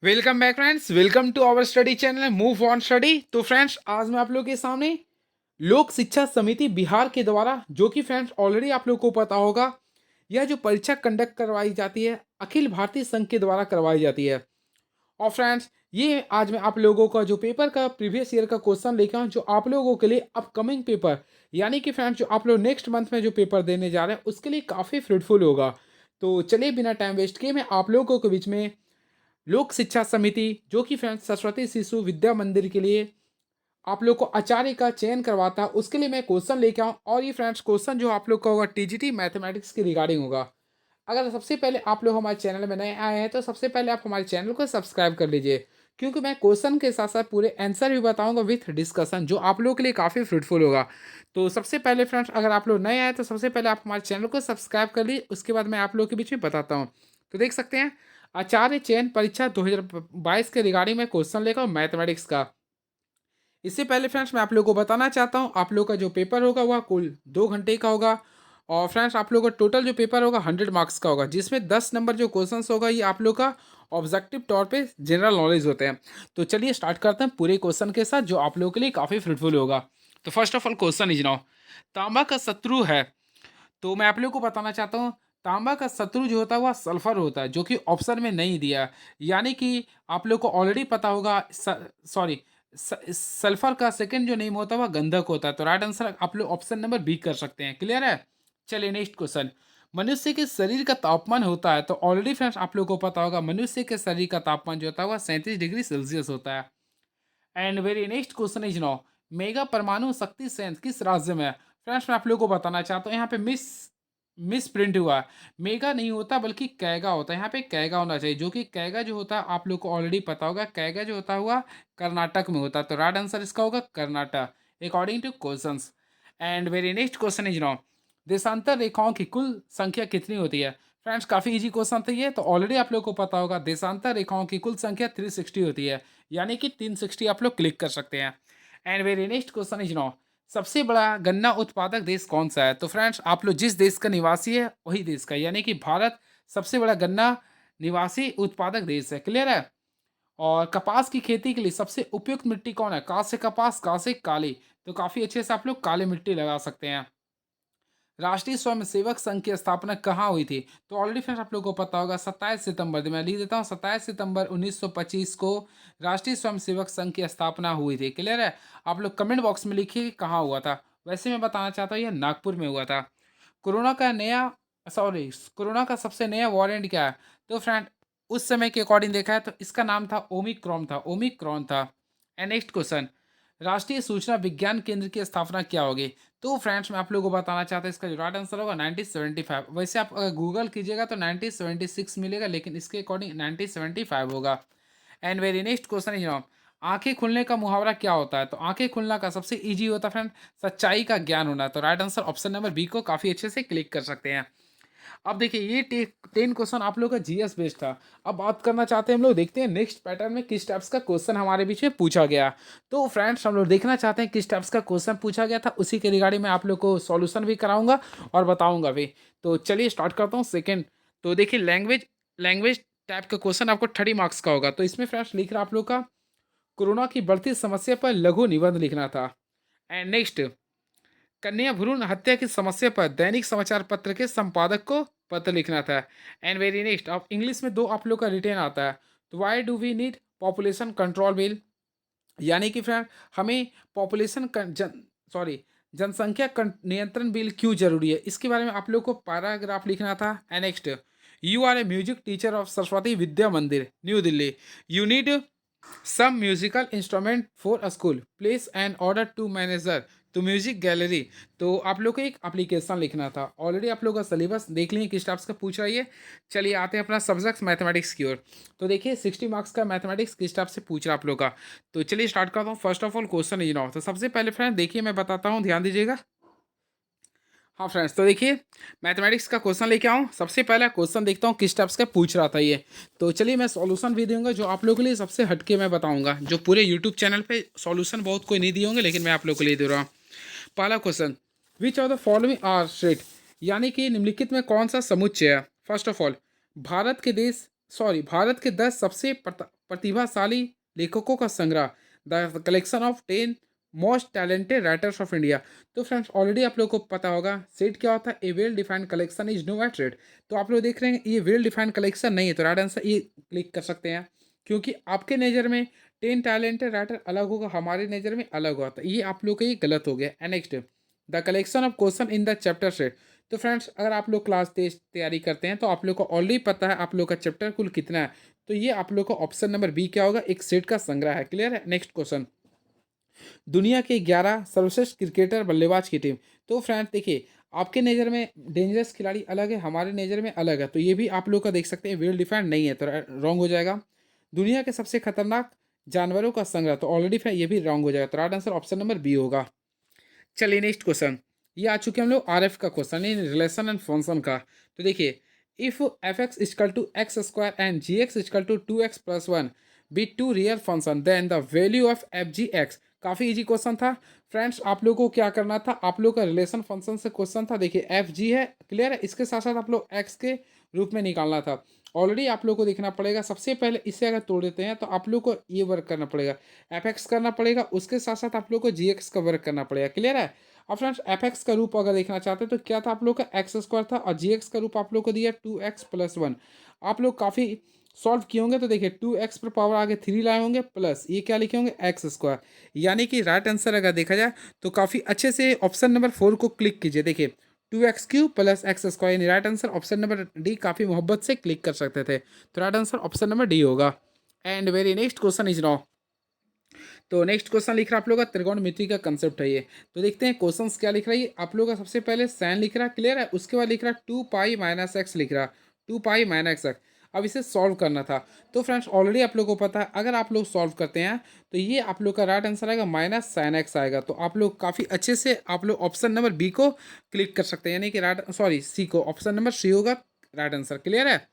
Welcome back friends, welcome to our study channel move on study. तो friends, आज मैं आप लोगों के सामने लोक शिक्षा समिति बिहार के द्वारा, जो कि फ्रेंड्स ऑलरेडी आप लोगों को पता होगा, यह जो परीक्षा कंडक्ट करवाई जाती है अखिल भारतीय संघ के द्वारा करवाई जाती है। और फ्रेंड्स, ये आज मैं आप लोगों का जो पेपर का प्रीवियस ईयर का क्वेश्चन लेकर आऊँ, जो आप लोगों के लिए अपकमिंग पेपर, यानी कि फ्रेंड्स जो आप लोग नेक्स्ट मंथ में जो पेपर देने जा रहे हैं उसके लिए काफ़ी फ्रूटफुल होगा। तो चलिए बिना टाइम वेस्ट किए मैं आप लोगों के बीच में लोक शिक्षा समिति, जो कि फ्रेंड्स सरस्वती शिशु विद्या मंदिर के लिए आप लोग को आचार्य का चयन करवाता है, उसके लिए मैं क्वेश्चन लेके आऊँ। और ये फ्रेंड्स क्वेश्चन जो आप लोग का होगा टीजीटी मैथमेटिक्स के रिगार्डिंग होगा। अगर सबसे पहले आप लोग हमारे चैनल में नए आए हैं तो सबसे पहले आप हमारे चैनल को सब्सक्राइब कर लीजिए, क्योंकि मैं क्वेश्चन के साथ साथ पूरे आंसर भी बताऊंगा विथ डिस्कशन, जो आप लोगों के लिए काफ़ी फ्रूटफुल होगा। तो सबसे पहले फ्रेंड्स, अगर आप लोग नए आए तो सबसे पहले आप हमारे चैनल को सब्सक्राइब कर लीजिए, उसके बाद मैं आप लोगों के बीच में बताता हूँ। तो देख सकते हैं, आचार्य चयन परीक्षा 2022 के रिगार्डिंग में क्वेश्चन लेकर मैथमेटिक्स का। इससे पहले फ्रेंड्स मैं आप लोगों को बताना चाहता हूँ, आप लोग का जो पेपर होगा वह कुल 2 घंटे का होगा। और फ्रेंड्स आप लोग का टोटल जो पेपर होगा 100 मार्क्स का होगा, जिसमें 10 नंबर जो क्वेश्चन होगा ये आप लोग का ऑब्जेक्टिव तौर पे जनरल नॉलेज होते हैं। तो चलिए स्टार्ट करते हैं पूरे क्वेश्चन के साथ, जो आप लोगों के लिए काफ़ी फ्रूटफुल होगा। तो first of all question is now, तांबा का शत्रु है। तो मैं आप लोग को बताना चाहता हूँ, तांबा का शत्रु जो होता है वह सल्फर होता है, जो कि ऑप्शन में नहीं दिया है। यानी कि आप लोग को ऑलरेडी पता होगा, सॉरी, सल्फर का सेकंड जो नेम होता है वह गंधक होता है। तो राइट आंसर आप लोग ऑप्शन नंबर बी कर सकते हैं। क्लियर है? चलिए नेक्स्ट क्वेश्चन, मनुष्य के शरीर का तापमान होता है। तो ऑलरेडी फ्रेंड्स आप लोग को पता होगा, मनुष्य के शरीर का तापमान जो होता है वह 37 डिग्री सेल्सियस होता है। And very next question is no, मेगा परमाणु शक्ति संयंत्र किस राज्य में है? फ्रेंड्स मैं आप लोगों को बताना चाहता हूँ, यहाँ पे मिस मिस प्रिंट हुआ है। मेगा नहीं होता बल्कि कैगा होता है, यहाँ पे कैगा होना चाहिए, जो कि कैगा जो होता है आप लोग को ऑलरेडी पता होगा, कैगा जो होता हुआ कर्नाटक में होता है। तो राइट आंसर इसका होगा Karnataka, according to questions. And very next question is no, देशांतर रेखाओं की कुल संख्या कितनी होती है? फ्रेंड्स काफ़ी इजी क्वेश्चन था ये, तो ऑलरेडी आप लोग को पता होगा, देशांतर रेखाओं की कुल संख्या 360 होती है, यानी कि 360 आप लोग क्लिक कर सकते हैं। And very next question is no, सबसे बड़ा गन्ना उत्पादक देश कौन सा है? तो फ्रेंड्स आप लोग जिस देश का निवासी है वही देश का, यानी कि भारत सबसे बड़ा गन्ना निवासी उत्पादक देश है। क्लियर है? और कपास की खेती के लिए सबसे उपयुक्त मिट्टी कौन है? कांस्य से कपास, कांस्य से काली। तो काफ़ी अच्छे से आप लोग काली मिट्टी लगा सकते हैं। राष्ट्रीय स्वयंसेवक संघ की स्थापना कहाँ हुई थी? तो ऑलरेडी फ्रेंड्स आप लोगों को पता होगा, 27 सितंबर, मैं लिख देता हूँ, 27 सितंबर 1925 को राष्ट्रीय स्वयंसेवक संघ की स्थापना हुई थी। क्लियर है? आप लोग कमेंट बॉक्स में लिखिए कि कहाँ हुआ था। वैसे मैं बताना चाहता हूँ, यह नागपुर में हुआ था। कोरोना का नया सॉरी कोरोना का सबसे नया वॉरिएंट क्या है? तो फ्रेंड उस समय के अकॉर्डिंग देखा है तो इसका नाम था ओमिक्रॉन था। एंड नेक्स्ट क्वेश्चन, राष्ट्रीय सूचना विज्ञान केंद्र की स्थापना क्या होगी? तो फ्रेंड्स मैं आप लोगों को बताना चाहता हूँ, इसका जो राइट आंसर होगा 1975। वैसे आप अगर गूगल कीजिएगा तो 1976 मिलेगा, लेकिन इसके अकॉर्डिंग 1975 होगा। And very next question is now, आंखें खुलने का मुहावरा क्या होता है? तो आंखें खुलना का सबसे इजी होता है फ्रेंड, सच्चाई का ज्ञान होना। तो right answer option number B को काफ़ी अच्छे से क्लिक कर सकते हैं। अब देखिए, ये 10 क्वेश्चन आप लोग का जीएस बेस्ड था। अब बात करना चाहते हैं हम लोग, देखते हैं नेक्स्ट पैटर्न में किस टाइप्स का क्वेश्चन हमारे बीच में पूछा गया। तो फ्रेंड्स हम लोग देखना चाहते हैं किस टाइप्स का क्वेश्चन पूछा गया था, उसी के रिगार्डिंग मैं आप लोग को सॉल्यूशन भी कराऊंगा और बताऊंगा भी। तो चलिए स्टार्ट करता हूँ सेकेंड। तो देखिए, लैंग्वेज लैंग्वेज टाइप का क्वेश्चन आपको 30 मार्क्स का होगा। तो इसमें फ्रेंड्स लिख रहा आप लोग का, कोरोना की बढ़ती समस्या पर लघु निबंध लिखना था। एंड नेक्स्ट, कन्या भ्रूण हत्या की समस्या पर दैनिक समाचार पत्र के संपादक को पत्र लिखना था। एंड वेरी नेक्स्ट, अब इंग्लिश में 2 आप लोग का रिटेन आता है। तो why do we need population control bill? यानी कि फ्रेंड हमें पॉपुलेशन जनसंख्या नियंत्रण बिल क्यों जरूरी है, इसके बारे में आप लोग को पैराग्राफ लिखना था। And next, you are a music teacher of Saraswati Vidya Mandir New Delhi, you need some musical instrument for a school, place and order to manager to music gallery. तो आप लोग को एक एप्लीकेशन लिखना था। ऑलरेडी आप लोग का सिलेबस देख लिए किस टाइप्स का पूछ रही है। चलिए आते हैं अपना सब्जेक्ट मैथमेटिक्स की ओर। तो देखिए 60 मार्क्स का मैथमेटिक्स किस टाइप से पूछ रहा है आप लोग का। तो चलिए स्टार्ट करता हूँ। First of all question is now, तो सबसे पहले फ्रेंड देखिए मैं बताता हूँ, ध्यान दीजिएगा। हाँ फ्रेंड्स, तो देखिए मैथमेटिक्स का क्वेश्चन लेके आऊँ। सबसे पहला क्वेश्चन देखता हूँ किस टाइप्स का पूछ रहा था ये। तो चलिए मैं सॉल्यूशन भी दूंगा, जो आप लोगों के लिए सबसे हटके मैं बताऊंगा, जो पूरे यूट्यूब चैनल पे सॉल्यूशन बहुत कोई नहीं दिए होंगे, लेकिन मैं आप लोगों के लिए दे रहा हूँ। पहला question, which of the following are state, यानी कि निम्नलिखित में कौन सा समुच्चय है? फर्स्ट ऑफ ऑल, भारत के देश भारत के 10 सबसे प्रतिभाशाली लेखकों का संग्रह, the collection of 10 most talented writers of India. तो फ्रेंड्स ऑलरेडी आप लोगों को पता होगा सेट क्या होता है, a well defined collection is no at rate. तो आप लोग देख रहे हैं ये वेल डिफाइंड कलेक्शन नहीं है, तो राइट आंसर ये क्लिक कर सकते हैं, क्योंकि आपके नज़र में 10 टैलेंटेड राइटर अलग होगा, हमारे नज़र में अलग होता है, ये आप लोग का ये गलत हो गया। And next, the collection of question in the chapter set. तो फ्रेंड्स अगर आप लोग क्लास टेस्ट तैयारी करते हैं तो आप लोग को ऑलरेडी पता है आप लोग का चैप्टर कुल कितना है। तो ये आप लोग का ऑप्शन नंबर बी क्या होगा, एक सेट का संग्रह है। क्लियर है। नेक्स्ट क्वेश्चन, दुनिया के 11 सर्वश्रेष्ठ क्रिकेटर बल्लेबाज की टीम। तो फ्रेंड्स देखिए, आपके नज़र में डेंजरस खिलाड़ी अलग है, हमारे नज़र में अलग है, तो ये भी आप लोग का देख सकते हैं वेल डिफाइंड नहीं है, तो रॉन्ग हो जाएगा। दुनिया के सबसे खतरनाक जानवरों का संग्रह, तो ऑलरेडी ये भी रॉन्ग हो जाएगा, तो right answer option number B होगा। चलिए नेक्स्ट क्वेश्चन, ये आ चुके हम लोग आरएफ का question, in relation and function का। तो देखिए, if f x equal to x square and g x equal to 2x+1 be two real function then the value of f g x. काफ़ी easy question था friends, आप लोग को क्या करना था, आप लोग का रिलेशन फंक्शन से क्वेश्चन था। देखिए एफ जी है, क्लियर है, इसके साथ साथ आप लोग एक्स के रूप में निकालना था। ऑलरेडी आप लोग को देखना पड़ेगा, सबसे पहले इससे अगर तोड़ देते हैं तो आप लोग को ये वर्क करना पड़ेगा, एफ एक्स करना पड़ेगा, उसके साथ साथ आप लोग को जी एक्स का वर्क करना पड़ेगा। क्लियर है। अब फ्रेंड्स एफ एक्स का रूप अगर देखना चाहते हैं तो क्या था, आप लोग का एक्स स्क्वायर था, और जी एक्स का रूप आप लोग को दिया 2x+1। आप लोग काफ़ी सॉल्व किए होंगे, तो देखिए 2x पर पावर आगे 3 लाए होंगे, प्लस ये क्या लिखे होंगे, एक्स स्क्वायर। यानी कि राइट आंसर अगर देखा जाए तो काफ़ी अच्छे से ऑप्शन नंबर 4 को क्लिक कीजिए। देखिए 2x³ प्लस एक्स स्क्वायर, यानी right answer option number D काफ़ी मोहब्बत से क्लिक कर सकते थे, तो right answer option number D होगा। And very next question is now, तो नेक्स्ट क्वेश्चन लिख रहा है आप लोग का त्रिकोणमिति का कंसेप्ट है ये। तो देखते हैं क्वेश्चंस क्या लिख रहा है ये आप लोग का। सबसे पहले साइन लिख रहा है, क्लियर है, उसके बाद लिख रहा है 2π - x लिख रहा, 2π - x। अब इसे सॉल्व करना था। तो फ्रेंड्स ऑलरेडी आप लोग को पता है, अगर आप लोग सॉल्व करते हैं तो ये आप लोग का राइट आंसर आएगा -sin x आएगा। तो आप लोग काफ़ी अच्छे से आप लोग ऑप्शन नंबर बी को क्लिक कर सकते हैं, यानी कि सी को, ऑप्शन नंबर सी होगा राइट आंसर। क्लियर है।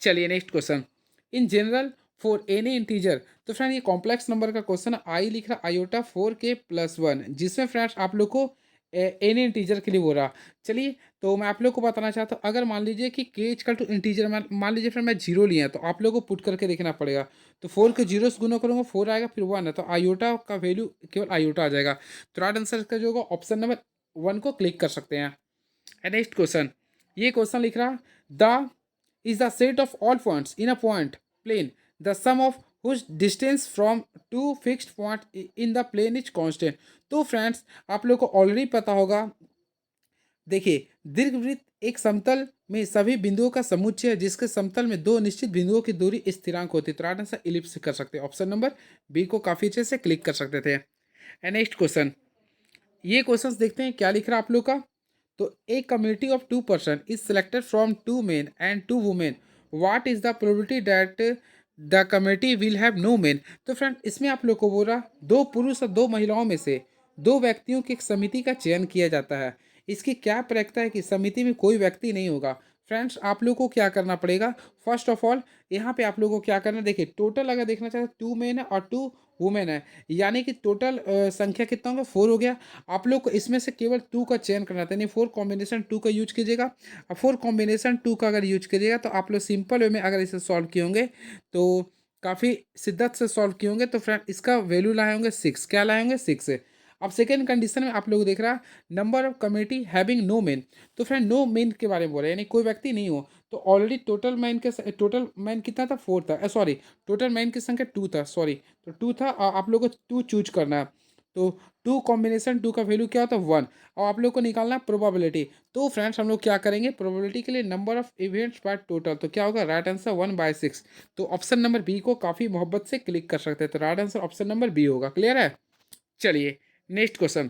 चलिए next question, in general for any integer. तो फ्रेंड ये कॉम्प्लेक्स नंबर का क्वेश्चन, आई लिख रहा आयोटा 4k+1, जिसमें फ्रेंड्स आप लोग को एनी इंटीजर के लिए बोल रहा। चलिए तो मैं आप लोग को बताना चाहता हूँ, अगर मान लीजिए कि के इक्वल टू इंटीजर, मान लीजिए फ्रेंड मैं जीरो लिया, तो आप लोग को पुट करके देखना पड़ेगा। तो 4 के जीरो से गुना करूँगा 4 आएगा, फिर 1 है, तो आयोटा का वैल्यू केवल आयोटा आ जाएगा। तो राइट आंसर का जो होगा ऑप्शन नंबर 1 को क्लिक कर सकते हैं। नेक्स्ट क्वेश्चन, ये क्वेश्चन लिख रहा the is the set of all points in a point plane, the sum of whose distance from two fixed points in the plane is constant। तो friends आप लोग को ऑलरेडी पता होगा, देखिए दीर्घवृत्त एक समतल में सभी बिंदुओं का समुच्चय है, जिसके समतल में दो निश्चित बिंदुओं की दूरी स्थिरांक होती है। तो राइट आंसर इलिप्स कर सकते हैं, ऑप्शन नंबर बी को काफ़ी अच्छे से क्लिक कर सकते थे। नेक्स्ट क्वेश्चन, ये क्वेश्चंस देखते हैं क्या लिख रहा है आप लोग का। तो a community of 2 person is selected from 2 men and 2 women, what is the probability that the community will have no men. तो फ्रेंड इसमें आप लोग को बोल रहा 2 पुरुष और 2 महिलाओं में से 2 व्यक्तियों की एक समिति का चयन किया जाता है। इसकी क्या प्रक्रिया है कि समिति में कोई व्यक्ति नहीं होगा। फ्रेंड्स आप लोग को क्या करना पड़ेगा, फर्स्ट ऑफ ऑल यहाँ पे आप लोगों को क्या करना है, देखिए टोटल अगर देखना चाहते 2 मेन है और 2 वुमेन है, यानी कि टोटल संख्या कितना होगा, 4 हो गया। आप लोग को इसमें से केवल 2 का चयन करना था, यानी 4 कॉम्बिनेशन 2 का यूज कीजिएगा। अब 4 कॉम्बिनेशन 2 का अगर यूज कीजिएगा तो आप लोग सिंपल वे में अगर इसे सॉल्व किए होंगे तो काफ़ी शिद्दत से सॉल्व किए होंगे। तो फ्रेंड इसका वैल्यू लाए होंगे 6, क्या लाए होंगे 6 से। अब सेकेंड कंडीशन में आप लोग देख रहा number of community having no men. तो फ्रेंड नो मेन के बारे में बोल रहे हैं, यानी कोई व्यक्ति नहीं हो। तो ऑलरेडी टोटल मैन कितना था, 4 था, सॉरी टोटल मैन की संख्या 2 था, सॉरी तो 2 था, और आप लोग को 2 चूज करना है। तो 2 कॉम्बिनेशन 2 का वैल्यू क्या होता है 1, और आप लोग को निकालना है प्रोबेबिलिटी। तो फ्रेंड्स हम लोग क्या करेंगे, प्रोबेबिलिटी के लिए number of events by total, तो क्या होगा राइट आंसर 1/6। तो ऑप्शन नंबर बी को काफ़ी मोहब्बत से क्लिक कर सकते हैं, तो right answer option number B होगा। क्लियर है। चलिए next question,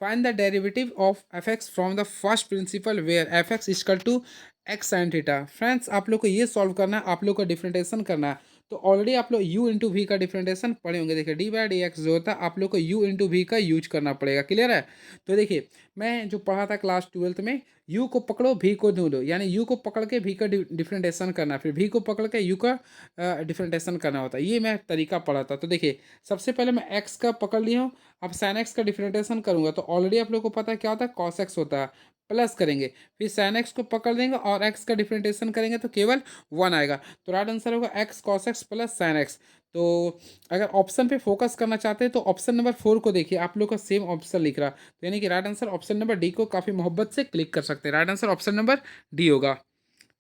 find the derivative of f x from the first principle where f x equal to x sin theta. Friends आप लोग को ये सॉल्व करना है, आप लोग को डिफरेंटेशन करना है। तो ऑलरेडी आप लोग u इंटू वी का डिफरेंटेशन पढ़े होंगे। देखिए d/dx जो होता है आप लोग को u इंटू वी का यूज करना पड़ेगा। क्लियर है। तो देखिए मैं जो पढ़ा था क्लास 12th में, u को पकड़ो v को ढूंढो, यानी u को पकड़ के v का डिफरेंटेशन करना, फिर v को पकड़ के u का डिफरेंटेशन करना होता है। ये मैं तरीका पढ़ा था। तो देखिए सबसे पहले मैं x का पकड़ लिया हूँ, अब sin x का डिफरेंटेशन करूंगा, तो ऑलरेडी आप लोग को पता है क्या होता है cos x होता है, प्लस करेंगे, फिर साइन एक्स को पकड़ देंगे और एक्स का डिफरेंशिएशन करेंगे तो केवल 1 आएगा। तो राइट आंसर होगा x cos x plus sine x. तो अगर ऑप्शन पे फोकस करना चाहते हैं तो ऑप्शन नंबर 4 को देखिए, आप लोग का सेम ऑप्शन लिख रहा, तो यानी कि right answer option number D को काफ़ी मोहब्बत से क्लिक कर सकते हैं। Right answer option number D होगा।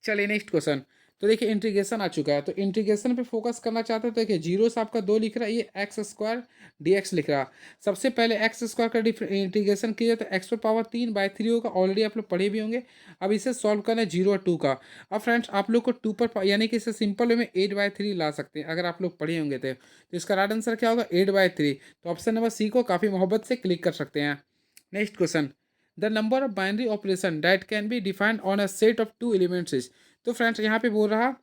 चलिए नेक्स्ट क्वेश्चन। तो देखिए इंटीग्रेशन आ चुका है, तो इंटीग्रेशन पे फोकस करना चाहते हैं तो देखिए जीरो से आपका 2 लिख रहा है, ये एक्स स्क्वायर डी एक्स लिख रहा। सबसे पहले एक्स स्क्वायर का इंटीग्रेशन किया तो एक्स पर पावर 3/3 होगा, ऑलरेडी आप लोग पढ़े भी होंगे। अब इसे सॉल्व करना है 0 और 2 का। अब फ्रेंड्स आप लोग को 2 पर यानी कि इसे सिंपल वे में 8/3 ला सकते हैं, अगर आप लोग पढ़े होंगे तो इसका राइट आंसर क्या होगा 8/3। तो ऑप्शन नंबर सी को काफ़ी मोहब्बत से क्लिक कर सकते हैं। Next question. The number of binary operation that can be defined on a set of 2 elements is. तो फ्रेंड्स यहाँ पे बोल रहा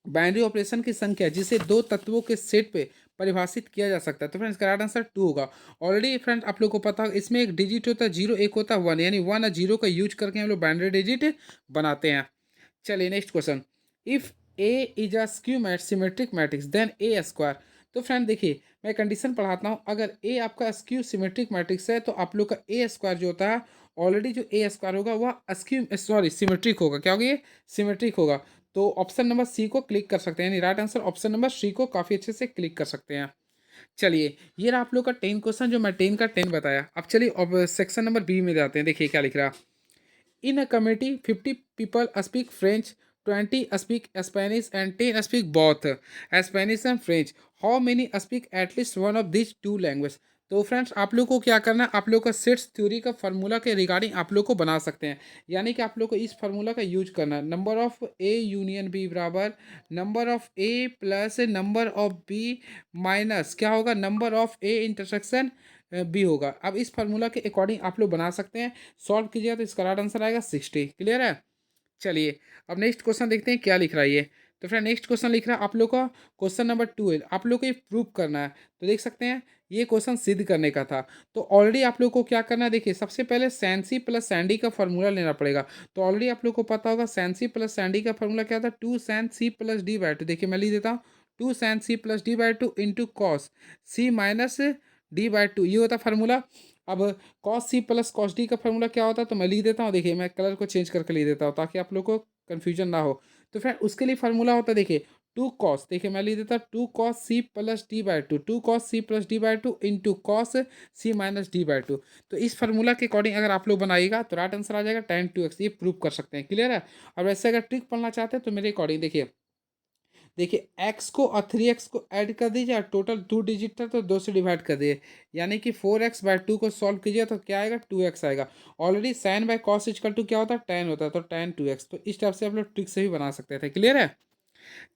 बाइनरी ऑपरेशन की संख्या जिसे 2 तत्वों के सेट पे परिभाषित किया जा सकता है। तो फ्रेंड्स इसका राइट आंसर 2 होगा। ऑलरेडी फ्रेंड्स आप लोग को पता होगा इसमें एक डिजिट होता है 0, एक होता है 1, यानी 1 और 0 का यूज करके हम लोग बाइनरी डिजिट बनाते हैं। चलिए next question. If A is a skew symmetric matrix then A square. तो फ्रेंड देखिए मैं कंडीशन पढ़ाता हूँ, अगर ए आपका स्क्यू सिमेट्रिक मैट्रिक्स है तो आप लोग का ए स्क्वायर जो होता है, ऑलरेडी जो ए स्क्वायर होगा वह सिमेट्रिक होगा। क्या होगा ये सिमेट्रिक होगा। तो ऑप्शन नंबर सी को क्लिक कर सकते हैं, यानी right answer option number C को काफ़ी अच्छे से क्लिक कर सकते हैं। चलिए ये रहा आप लोग का 10 क्वेश्चन जो मैं 10 का 10 बताया। अब चलिए अब सेक्शन नंबर बी में जाते हैं। देखिए क्या लिख रहा। In a community, 50 people speak French, 20 speak Spanish, and 10 speak both Spanish and French. How many speak at least one of these two languages? तो फ्रेंड्स आप लोग को क्या करना है, आप लोग का सेट्स थ्योरी का फार्मूला के रिगार्डिंग आप लोग को बना सकते हैं। यानी कि आप लोग को इस फार्मूला का यूज करना है, number of A union B बराबर number of A plus number of B minus क्या होगा number of A intersection B होगा। अब इस फार्मूला के अकॉर्डिंग आप लोग बना सकते हैं। सॉल्व कीजिएगा तो इसका राइट आंसर आएगा 60। क्लियर है। चलिए अब नेक्स्ट क्वेश्चन देखते हैं क्या लिख रहा है ये। तो फ्रेंड नेक्स्ट क्वेश्चन लिख रहा है आप लोग का क्वेश्चन नंबर 12। आप लोग को ये प्रूव करना है, तो देख सकते हैं ये क्वेश्चन सिद्ध करने का था। तो ऑलरेडी आप लोग को क्या करना है, देखिए सबसे पहले सैनसी प्लस सैंडी का फार्मूला लेना पड़ेगा। तो ऑलरेडी आप लोग को पता होगा सैनसी प्लस सैंडी का फार्मूला क्या था, 2 सैन सी प्लस डी/2। देखिए मैं लिख देता हूँ 2 सैन सी प्लस डी/2 इंटू कॉस सी माइनस डी/2, ये होता फार्मूला। अब cos C plus cos D का फार्मूला क्या होता है, तो मैं लिख देता हूँ। देखिए मैं कलर को चेंज करके लिख देता हूँ ताकि आप लोग को कन्फ्यूजन ना हो। तो फ्रेंड उसके लिए फार्मूला होता है देखिए 2 कॉस, देखिए मैं लिख देता हूँ 2 कॉस सी प्लस डी/2, 2 कॉस सी प्लस डी/2 इंटू कॉस सी माइनस डी/2। तो इस फार्मूला के अकॉर्डिंग अगर आप लोग बनाइएगा तो राइट आंसर आ जाएगा tan2x। ये प्रूव कर सकते हैं। क्लियर है। और वैसे अगर ट्रिक पढ़ना चाहते हैं तो मेरे अकॉर्डिंग देखिए एक्स को और 3x को ऐड कर दीजिए और टोटल 2 डिजिट था तो 2 से डिवाइड कर दिए, यानी कि 4x/2 को सॉल्व कीजिए तो क्या आएगा 2x आएगा। Already sin by cos equal to क्या होता है tan होता है, तो tan2x। तो इस टाइप से आप लोग ट्रिक से भी बना सकते थे। क्लियर है।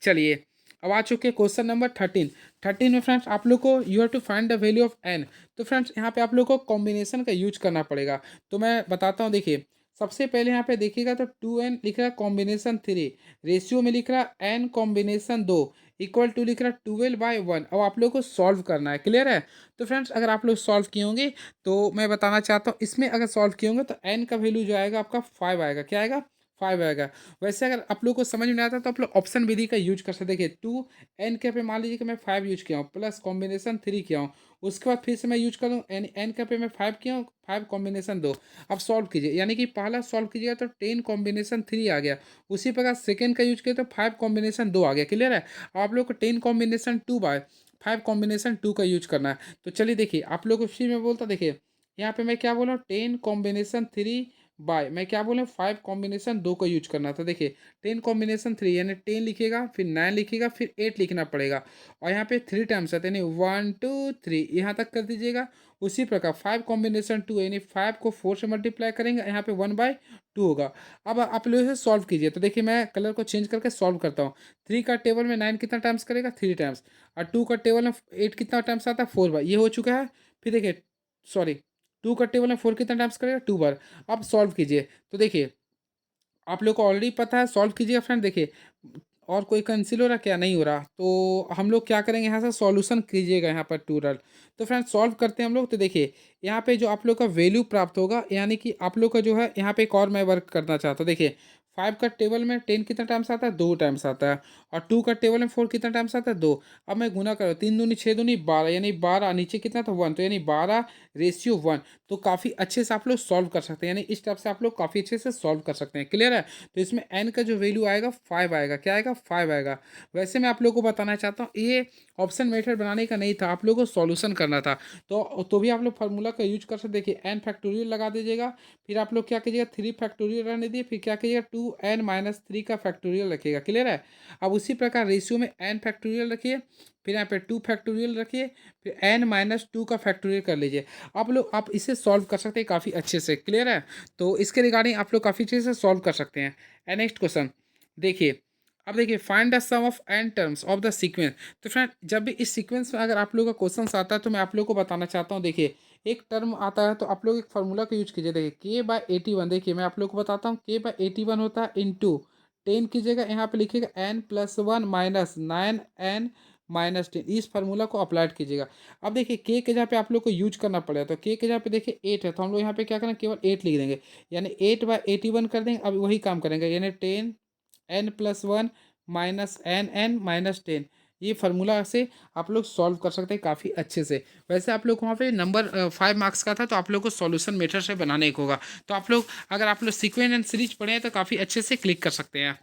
चलिए अब आ चुके क्वेश्चन नंबर 13 में फ्रेंड्स आप लोग को you have to find the value of n। तो फ्रेंड्स यहाँ पे आप लोग को कॉम्बिनेशन का यूज करना पड़ेगा। तो मैं बताता हूँ, देखिए सबसे पहले यहाँ पे देखिएगा तो 2n लिख रहा है कॉम्बिनेशन 3, रेशियो में लिख रहा है n कॉम्बिनेशन 2 इक्वल टू लिख रहा है 12/1। अब आप लोग को सॉल्व करना है। क्लियर है। तो फ्रेंड्स अगर आप लोग सॉल्व किए होंगे तो मैं बताना चाहता हूँ, इसमें अगर सॉल्व किए होंगे तो n का वैल्यू जो आएगा आपका 5 आएगा। क्या आएगा 5 आएगा। वैसे अगर आप लोग को समझ में नहीं आता तो आप लोग ऑप्शन विधि का यूज कर सकते। देखिए 2n के पे मान लीजिए कि मैं 5 यूज किया हूँ प्लस कॉम्बिनेशन 3 किया हूँ, उसके बाद फिर से मैं यूज करूँ n के पे मैं 5 किया हूँ, 5 कॉम्बिनेशन 2। अब सॉल्व कीजिए, यानी कि पहला सॉल्व कीजिएगा तो 10 कॉम्बिनेशन 3 आ गया, उसी प्रकार सेकेंड का यूज किया तो 5 कॉम्बिनेशन 2 आ गया। क्लियर है। अब आप लोग को 10 कॉम्बिनेशन 2/5 कॉम्बिनेशन 2 का यूज करना है। तो चलिए देखिए आप लोग को फिर मैं बोलता, देखिए यहाँ पे मैं क्या बोला 10 कॉम्बिनेशन 3 बाय मैं क्या बोले 5 कॉम्बिनेशन 2 का यूज करना था। देखिए 10 कॉम्बिनेशन 3 यानी 10 लिखिएगा फिर 9 लिखिएगा फिर 8 लिखना पड़ेगा, और यहाँ पे 3 टाइम्स है यानी 1 2 3 यहाँ तक कर दीजिएगा। उसी प्रकार 5 कॉम्बिनेशन 2 यानी 5 को 4 से मल्टीप्लाई करेंगे, यहाँ पे 1/2 होगा। अब आप लोग इसे सॉल्व कीजिए। तो देखिए मैं कलर को चेंज करके सॉल्व करता हूँ। 3 का टेबल में 9 कितना टाइम्स करेगा 3 टाइम्स, और 2 का टेबल में 8 कितना टाइम्स आता है 4 बार, ये हो चुका है। फिर देखिए सॉरी 2 का टेबल में 4 कितना टाइम्स करेगा 2 बार। अब सॉल्व कीजिए। तो देखिए आप लोग को ऑलरेडी पता है, सॉल्व कीजिएगा फ्रेंड। देखिए और कोई कैंसिल हो रहा क्या नहीं हो रहा, तो हम लोग क्या करेंगे यहाँ से सॉल्यूशन कीजिएगा यहाँ पर टूरल। तो फ्रेंड सॉल्व करते हैं हम लोग। तो देखिए यहाँ पे जो आप लोग का वैल्यू प्राप्त होगा, यानी कि आप लोग का जो है यहाँ पे एक और मैं वर्क करना चाहता हूँ। देखिए 5 का टेबल में 10 कितना टाइम्स आता है, 2 टाइम्स आता है। और 2 का टेबल में 4 कितना टाइम्स आता है, 2। अब मैं गुना करूँ, 3 दूनी 6 दूनी 12, यानी 12 नीचे कितना था 1, तो यानी 12:1। तो काफ़ी अच्छे से आप लोग सॉल्व कर सकते हैं, यानी इस टाइप से आप लोग काफ़ी अच्छे से सॉल्व कर सकते हैं। क्लियर है? तो इसमें एन का जो वैल्यू आएगा 5 आएगा। क्या आएगा? 5 आएगा। वैसे मैं आप लोग को बताना चाहता हूँ, ये ऑप्शन मेथड बनाने का नहीं था, आप लोगों को सॉल्यूशन करना था। तो भी आप लोग फार्मूला का यूज कर सकते। देखिए एन फैक्टोरियल लगा दीजिएगा, फिर आप लोग क्या कीजिएगा 3 फैक्टोरियल रहने दिए, फिर क्या कीजिएगा 2n-3 का फैक्टोरियल रखिएगा। क्लियर है? अब उसी प्रकार रेशियो में n फैक्टोरियल रखिए, फिर यहाँ पे 2 फैक्टोरियल रखिए, फिर n-2 का फैक्टोरियल कर लीजिए। आप इसे सॉल्व कर सकते हैं काफ़ी अच्छे से। क्लियर है? तो इसके रिगार्डिंग आप लोग काफ़ी अच्छे से सॉल्व कर सकते हैं। नेक्स्ट क्वेश्चन देखिए, अब देखिए find the sum of n terms of the sequence. तो फ्रेंड जब भी इस सीक्वेंस में अगर आप लोगों का क्वेश्चन आता है तो मैं आप लोग को बताना चाहता हूँ। देखिए एक टर्म आता है तो आप लोग एक फार्मूला का यूज कीजिए। देखिए k/81, देखिए मैं आप लोग को बताता हूँ, k/81 होता है इंटू 10 कीजिएगा, यहाँ पे लिखिएगा n+1 -9n-10, इस फार्मूला को अप्लाइड कीजिएगा। अब देखिए k के जहाँ पे आप लोग को यूज करना पड़ेगा, तो k के जहाँ पे देखिए 8 है, तो हम लोग यहाँ पे क्या करें, केवल 8 लिख देंगे, यानी 8/81 कर देंगे। अब वही काम करेंगे, यानी 10n+1 -n-10, ये फार्मूला से आप लोग सॉल्व कर सकते हैं काफ़ी अच्छे से। वैसे आप लोग को वहाँ पे नंबर 5 मार्क्स का था, तो आप लोग को सॉल्यूशन मेथड से बनाने को होगा। तो आप लोग अगर आप लोग सीक्वेंस एंड सीरीज पढ़े हैं तो काफ़ी अच्छे से क्लिक कर सकते हैं।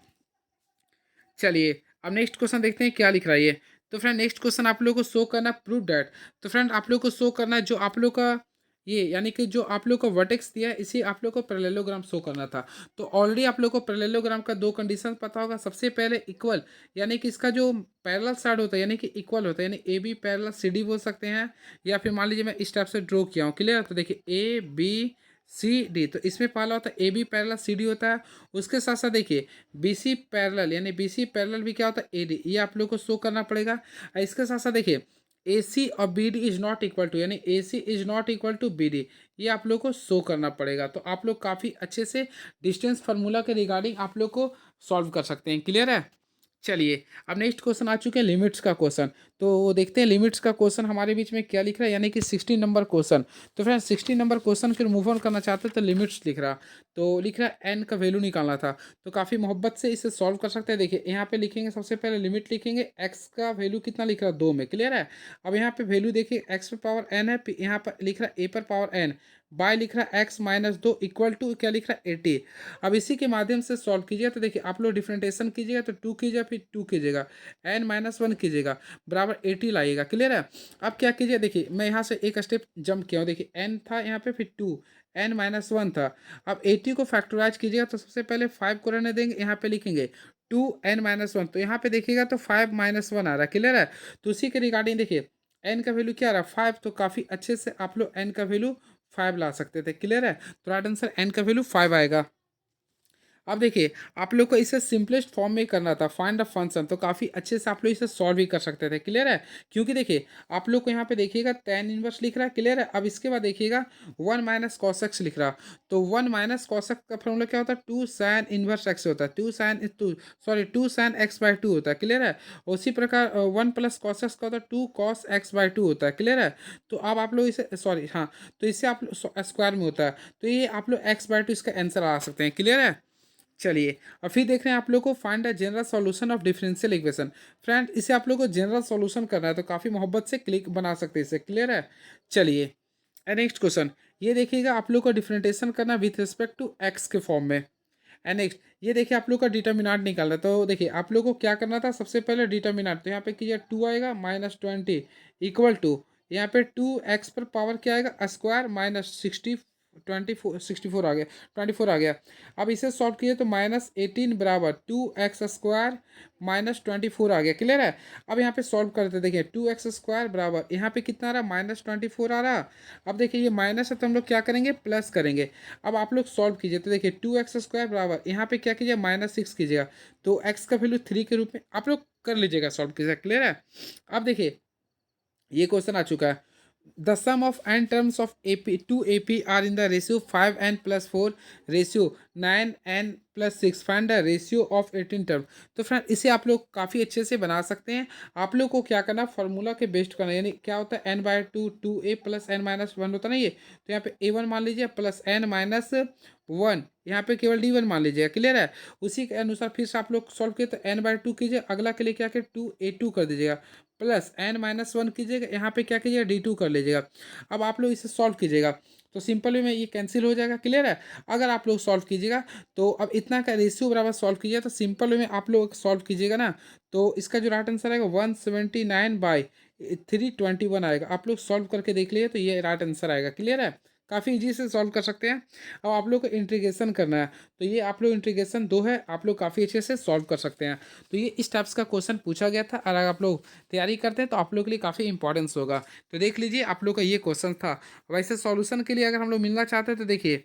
चलिए अब नेक्स्ट क्वेश्चन देखते हैं क्या लिख रहा है ये। तो फ्रेंड नेक्स्ट क्वेश्चन आप लोग को शो करना प्रूव डैट। तो फ्रेंड आप लोग को शो करना है जो आप लोग का ये, यानी कि जो आप लोग को वर्टेक्स दिया है इसी आप लोग को पैरेललोग्राम शो करना था। तो ऑलरेडी आप लोग को पैरेललोग्राम का 2 कंडीशन पता होगा। सबसे पहले इक्वल, यानी कि इसका जो पैरेलल साइड होता है यानी कि इक्वल होता है, यानी A B parallel C D बोल सकते हैं, या फिर मान लीजिए मैं इस टाइप से ड्रॉ किया हूँ। क्लियर? तो देखिए ए बी सी डी, तो इसमें पहला होता है A B parallel C D होता है। उसके साथ साथ देखिए बी सी पैरेलल, यानी बी सी पैरेलल भी क्या होता है, ए डी, ये आप लोग को शो करना पड़ेगा। और इसके साथ साथ देखिए ए सी और B D is not equal to, यानी A C is not equal to B D, ये आप लोग को शो करना पड़ेगा। तो आप लोग काफ़ी अच्छे से डिस्टेंस फार्मूला के रिगार्डिंग आप लोग को सॉल्व कर सकते हैं। क्लियर है? चलिए अब नेक्स्ट क्वेश्चन आ चुके हैं लिमिट्स का क्वेश्चन। तो देखते हैं लिमिट्स का क्वेश्चन हमारे बीच में क्या लिख रहा है, यानी कि 16 नंबर क्वेश्चन। तो फ्रेंड 16 नंबर क्वेश्चन फिर मूव ऑन करना चाहते हैं, तो लिमिट्स लिख रहा, तो लिख रहा है एन का वैल्यू निकालना था। तो काफ़ी मोहब्बत से इसे सॉल्व कर सकते हैं। देखिए यहाँ पे लिखेंगे, सबसे पहले लिमिट लिखेंगे, एक्स का वैल्यू कितना लिख रहा है 2 में। क्लियर है? अब यहाँ पे वैल्यू देखिए एक्स पर पावर एन है, यहाँ पर लिख रहा है ए पर पावर एन, बाय लिख रहा है x-2 इक्वल टू क्या लिख रहा है 80। अब इसी के माध्यम से सॉल्व कीजिए। तो देखिए आप लोग डिफरेंटेशन कीजिएगा, तो 2 कीजिएगा, फिर 2 कीजिएगा, n-1 कीजिएगा, बराबर 80 लाइएगा। क्लियर है? अब क्या कीजिए, देखिए मैं यहाँ से एक स्टेप जंप किया हूँ। देखिए n था यहाँ पे, फिर 2, n-1 था। अब 80 को फैक्टराइज कीजिएगा, तो सबसे पहले 5 को रहने देंगे, यहाँ पे लिखेंगे 2n-1, तो यहाँ पे देखिएगा तो 5-1 आ रहा है। क्लियर है? तो उसी के रिगार्डिंग देखिए n का वैल्यू क्या आ रहा है 5, तो काफ़ी अच्छे से आप लोग n का वैल्यू 5 ला सकते थे। क्लियर है? तो राइट आंसर n का वैल्यू 5 आएगा। अब देखिए आप लोग को इसे सिंपलेस्ट फॉर्म में करना था, फाइंड द फंक्शन, तो काफ़ी अच्छे से आप लोग इसे सॉल्व भी कर सकते थे। क्लियर है? क्योंकि देखिए आप लोग को यहाँ पे देखिएगा tan इनवर्स लिख रहा है। क्लियर है? अब इसके बाद देखिएगा 1 माइनस cos x लिख रहा, तो 1 माइनस cos x का फॉर्मूला क्या होता है, 2 sin इनवर्स x होता है, 2 sin x/2 होता है। क्लियर है? उसी प्रकार 1 प्लस cos x का होता है 2 cos x/2 होता है। क्लियर है? तो अब आप लोग इसे हाँ, तो इससे आप स्क्वायर में होता है, तो ये आप लोग x/2 इसका आंसर आ सकते हैं। क्लियर है? चलिए और फिर देख रहे हैं आप लोग को find the general solution of differential equation. Friend इसे आप लोग को जनरल सॉल्यूशन करना है, तो काफ़ी मोहब्बत से क्लिक बना सकते हैं इसे। क्लियर है? चलिए नेक्स्ट क्वेश्चन ये देखिएगा, आप लोग को डिफरेंटेशन करना विथ रिस्पेक्ट टू एक्स के फॉर्म में। एंड नेक्स्ट ये देखिए आप लोग का डिटर्मिनाट निकालना है। तो देखिए आप लोग को क्या करना था, सबसे पहले डिटर्मिनाट, तो यहाँ पे कीजिए 2 आएगा -20 इक्वल टू, यहाँ पे 2x पर पावर क्या आएगा स्क्वायर -64 आ गया, 24 आ गया। अब इसे सॉल्व किए तो -18 बराबर 2x² -24 आ गया। क्लियर है? अब यहाँ पे सॉल्व करते देखिए 2x² बराबर यहाँ पे कितना आ रहा है -24 आ रहा। अब देखिए ये माइनस है तो हम लोग क्या करेंगे, प्लस करेंगे। अब आप लोग सॉल्व कीजिए, तो देखिए 2x² बराबर यहाँ पे क्या कीजिए -6 कीजिएगा, तो x का वैल्यू 3 के रूप में आप लोग कर लीजिएगा, सॉल्व कीजिएगा। क्लियर है? अब देखिए ये क्वेश्चन आ चुका है, the sum of n terms of AP 2 AP are in the ratio 5n+4 ratio 9n+6 find the ratio of 18 term. तो फ्रेंड इसे आप लोग काफ़ी अच्छे से बना सकते हैं। आप लोग को क्या करना, फार्मूला के बेस्ट करना, यानी क्या होता है n/2 2a + n-1 होता है ना ये, तो यहाँ पे a1 मान लीजिए प्लस n-1, यहाँ पे केवल d1 मान लीजिएगा। क्लियर है? उसी के अनुसार फिर से आप लोग सॉल्व किए तो n/2 कीजिए, अगला के लिए क्या कि 2a2 कर दीजिएगा, प्लस n-1 कीजिएगा, यहाँ पे क्या कीजिएगा d2 कर लीजिएगा। अब आप लोग इसे सॉल्व कीजिएगा तो सिंपल वे में ये कैंसिल हो जाएगा। क्लियर है? अगर आप लोग सॉल्व कीजिएगा तो अब इतना का रेशियो बराबर सॉल्व कीजिए तो सिंपल वे में आप लोग सॉल्व कीजिएगा ना, तो इसका जो राइट आंसर आएगा 179/321 आएगा। आप लोग सॉल्व करके देख लीजिए तो ये राइट आंसर आएगा। क्लियर है? काफ़ी इजी से सॉल्व कर सकते हैं। अब आप लोग को इंटीग्रेशन करना है, तो ये आप लोग इंटीग्रेशन 2 है, आप लोग काफ़ी अच्छे से सॉल्व कर सकते हैं। तो ये इस टाइप्स का क्वेश्चन पूछा गया था, और अगर आप लोग तैयारी करते हैं तो आप लोग के लिए काफ़ी इंपॉर्टेंस होगा। तो देख लीजिए आप लोग का ये क्वेश्चन था। वैसे सॉल्यूशन के लिए अगर हम लोग मिलना चाहते हैं तो देखिए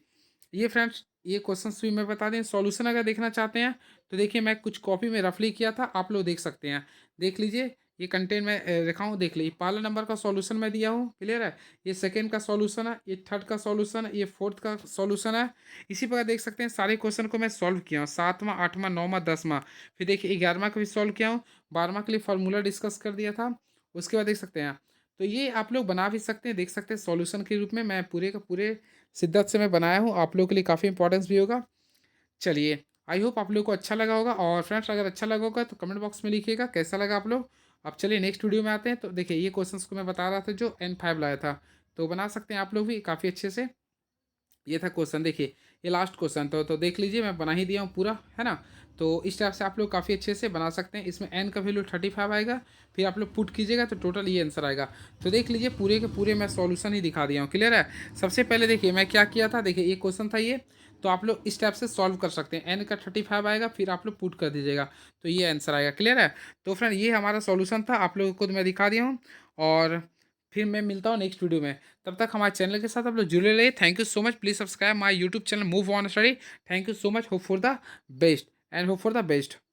ये फ्रेंड्स, ये क्वेश्चंस भी मैं बता दें, सॉल्यूशन अगर देखना चाहते हैं तो देखिए मैं कुछ कॉपी में रफली किया था, आप लोग देख सकते हैं। देख लीजिए ये कंटेंट में रखा हूँ, देख लीजिए पहला नंबर का सॉल्यूशन मैं दिया हूँ। क्लियर है? ये सेकंड का सॉल्यूशन है, ये थर्ड का सॉल्यूशन है, ये फोर्थ का सॉल्यूशन है। इसी प्रकार देख सकते हैं सारे क्वेश्चन को मैं सॉल्व किया हूँ, 7वां 8वां 9वां 10वां, फिर देखिए 11वां का भी सॉल्व किया हूँ, 12वां के लिए फार्मूला डिस्कस कर दिया था। उसके बाद देख सकते हैं, तो ये आप लोग बना भी सकते हैं, देख सकते हैं सॉल्यूशन के रूप में मैं पूरे का पूरे शिद्दत से मैं बनाया हूँ, आप लोगों के लिए काफ़ी इंपॉर्टेंस भी होगा। चलिए, आई होप आप लोग को अच्छा लगा होगा, और फ्रेंड्स अगर अच्छा लगा होगा तो कमेंट बॉक्स में लिखिएगा कैसा लगा आप लोग। अब चलिए नेक्स्ट वीडियो में आते हैं। तो देखिए ये क्वेश्चंस को मैं बता रहा था जो N5 लाया था, तो बना सकते हैं आप लोग भी काफ़ी अच्छे से। ये था क्वेश्चन, देखिए ये लास्ट क्वेश्चन तो देख लीजिए मैं बना ही दिया हूँ पूरा, है ना। तो इस टाइप से आप लोग काफ़ी अच्छे से बना सकते हैं। इसमें n का वैल्यू 35 आएगा, फिर आप लोग पुट कीजिएगा तो टोटल ये आंसर आएगा। तो देख लीजिए पूरे के पूरे मैं सॉल्यूशन ही दिखा दिया हूँ। क्लियर है? सबसे पहले देखिए मैं क्या किया था, देखिए ये क्वेश्चन था ये, तो आप लोग इस टाइप से सॉल्व कर सकते हैं। n का 35 आएगा, फिर आप लोग पुट कर दीजिएगा तो ये आंसर आएगा। क्लियर है? तो फ्रेंड ये हमारा सॉल्यूशन था, आप लोगों को तो मैं दिखा दिया हूँ, और फिर मैं मिलता हूँ नेक्स्ट वीडियो में। तब तक हमारे चैनल के साथ आप लोग जुड़े रहिए। Thank you so much, please subscribe my YouTube channel move on study. Thank you so much, hope for the best and hope for the best.